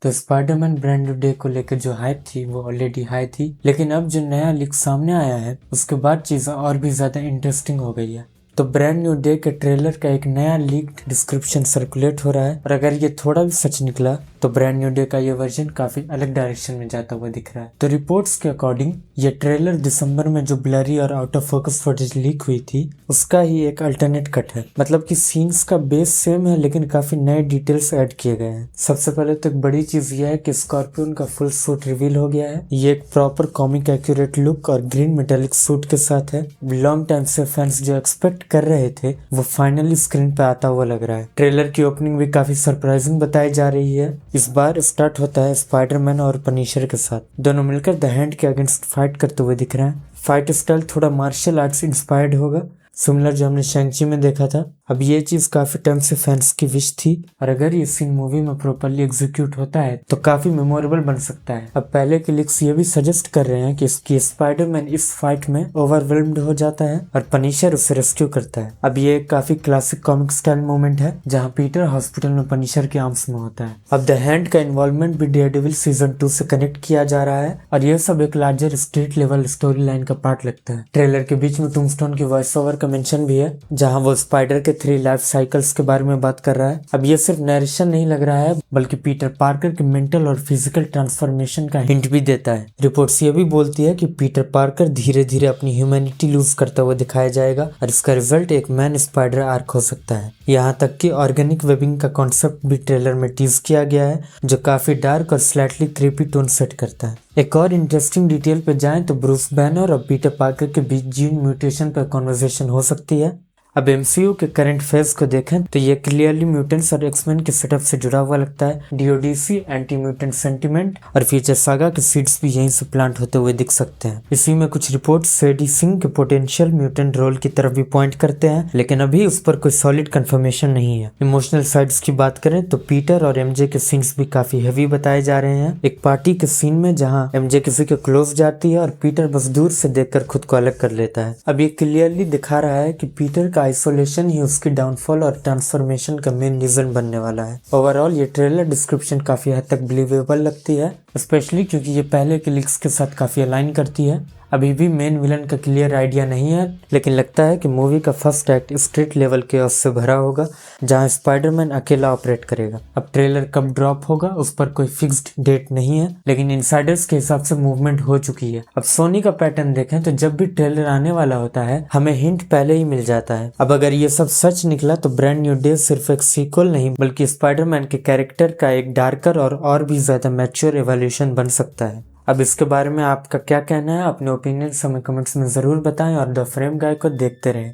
तो Spiderman brand new day को लेकर जो हाइप थी वो ऑलरेडी हाई थी, लेकिन अब जो नया लीक सामने आया है उसके बाद चीजें और भी ज्यादा इंटरेस्टिंग हो गई है। तो ब्रांड न्यू डे के ट्रेलर का एक नया लीक्ड डिस्क्रिप्शन सर्कुलेट हो रहा है और अगर ये थोड़ा भी सच निकला तो ब्रांड न्यू डे का ये वर्जन काफी अलग डायरेक्शन में जाता हुआ दिख रहा है। तो रिपोर्ट्स के अकॉर्डिंग ये ट्रेलर दिसंबर में जो ब्लरी और out of focus footage leak हुई थी उसका ही एक अल्टरनेट कट है। मतलब कि सीन्स का बेस सेम है लेकिन काफी नए डिटेल्स ऐड किए गए हैं। सबसे पहले तो एक बड़ी चीज ये है कि स्कॉर्पियन का फुल सूट रिवील हो गया है। ये एक प्रॉपर कॉमिक एक्यूरेट लुक और ग्रीन मेटेलिक सूट के साथ है। लॉन्ग टाइम से फैंस जो एक्सपेक्ट कर रहे थे वो फाइनली स्क्रीन पे आता हुआ लग रहा है। ट्रेलर की ओपनिंग भी काफी सरप्राइजिंग बताई जा रही है। इस बार स्टार्ट होता है स्पाइडरमैन और पनिशर के साथ, दोनों मिलकर द हैंड के अगेंस्ट फाइट करते हुए दिख रहे हैं। फाइट स्टाइल थोड़ा मार्शल आर्ट से इंस्पायर्ड होगा, सिमिलर जो हमने शैंग-ची में देखा था। अब ये चीज काफी टाइम से फैंस की विश थी और अगर ये सीन मूवी में प्रॉपर्ली एग्जीक्यूट होता है तो काफी मेमोरेबल बन सकता है। अब पहले के लीक्स ये भी सजेस्ट कर रहे हैं कि इसकी स्पाइडरमैन इस फाइट में ओवरवेल्म्ड हो जाता है और पनिशर उसे रेस्क्यू करता है। अब ये एक काफी क्लासिक कॉमिक स्टाइल मोमेंट है जहाँ पीटर हॉस्पिटल में पनिशर के आर्म्स में होता है। अब द हैंड का इन्वॉल्वमेंट भी डेयरडेविल सीजन 2 से कनेक्ट किया जा रहा है और यह सब एक larger street level story line का पार्ट लगता है। ट्रेलर के बीच में टूम्बस्टोन की वॉइस ओवर का मेंशन भी है जहां वो स्पाइडर के 3 लाइफ साइकिल्स के बारे में बात कर रहा है। अब ये सिर्फ नरेशन नहीं लग रहा है बल्कि पीटर पार्कर के मेंटल और फिजिकल ट्रांसफॉर्मेशन का हिंट भी देता है। रिपोर्ट्स ये भी बोलती है कि पीटर पार्कर धीरे धीरे अपनी ह्यूमैनिटी लूज करता हुआ दिखाया जाएगा और इसका रिजल्ट एक मैन स्पाइडर आर्क हो सकता है। यहाँ तक कि ऑर्गेनिक वेबिंग का कॉन्सेप्ट भी ट्रेलर में टीज किया गया है जो काफी डार्क और स्लाइटली क्रीपी टोन सेट करता है। एक और इंटरेस्टिंग डिटेल पे जाएं तो ब्रूस बैनर और पीटर पार्कर के बीच जीन म्यूटेशन पर कॉन्वर्सेशन हो सकती है। अब एमसीयू के करंट फेज को देखें तो ये क्लियरली म्यूटेंट्स और एक्समैन के सेटअप से जुड़ा हुआ लगता है। डीओडीसी, एंटी म्यूटेंट सेंटिमेंट और फ्यूचर सागा के सीड्स भी यहीं से प्लांट होते हुए दिख सकते हैं। इसी में कुछ रिपोर्ट सेडी सिंह के पोटेंशियल म्यूटेंट रोल की तरफ भी पॉइंट करते हैं लेकिन अभी उस पर कोई सॉलिड कंफर्मेशन नहीं है। इमोशनल साइड्स की बात करें तो पीटर और एमजे के सीन्स भी काफी हेवी बताए जा रहे हैं। एक पार्टी के सीन में जहाँ एमजे किसी के क्लोज जाती है और पीटर बस दूर से देखकर खुद को अलग कर लेता है। अब ये क्लियरली दिखा रहा है कि पीटर आइसोलेशन ही उसकी डाउनफॉल और ट्रांसफॉर्मेशन का मेन रीजन बनने वाला है। ओवरऑल ये ट्रेलर डिस्क्रिप्शन काफी हद तक बिलीवेबल लगती है, स्पेशली क्योंकि ये पहले के लीक्स के साथ काफी अलाइन करती है। अभी भी मेन विलन का क्लियर आइडिया नहीं है लेकिन लगता है कि मूवी का फर्स्ट एक्ट स्ट्रीट लेवल के से भरा होगा जहां स्पाइडरमैन अकेला ऑपरेट करेगा। अब ट्रेलर कब ड्रॉप होगा उस पर कोई फिक्स्ड डेट नहीं है लेकिन इनसाइडर्स के हिसाब से मूवमेंट हो चुकी है। अब सोनी का पैटर्न देखें तो जब भी ट्रेलर आने वाला होता है हमें हिंट पहले ही मिल जाता है। अब अगर ये सब सच निकला तो ब्रांड न्यू डे सिर्फ एक सीक्वल नहीं बल्कि स्पाइडरमैन के कैरेक्टर का एक डार्कर और भी ज्यादा मैच्योर एवोल्यूशन बन सकता है। अब इसके बारे में आपका क्या कहना है? अपने ओपिनियन हमें कमेंट्स में जरूर बताएं और द फ्रेम गाय को देखते रहें।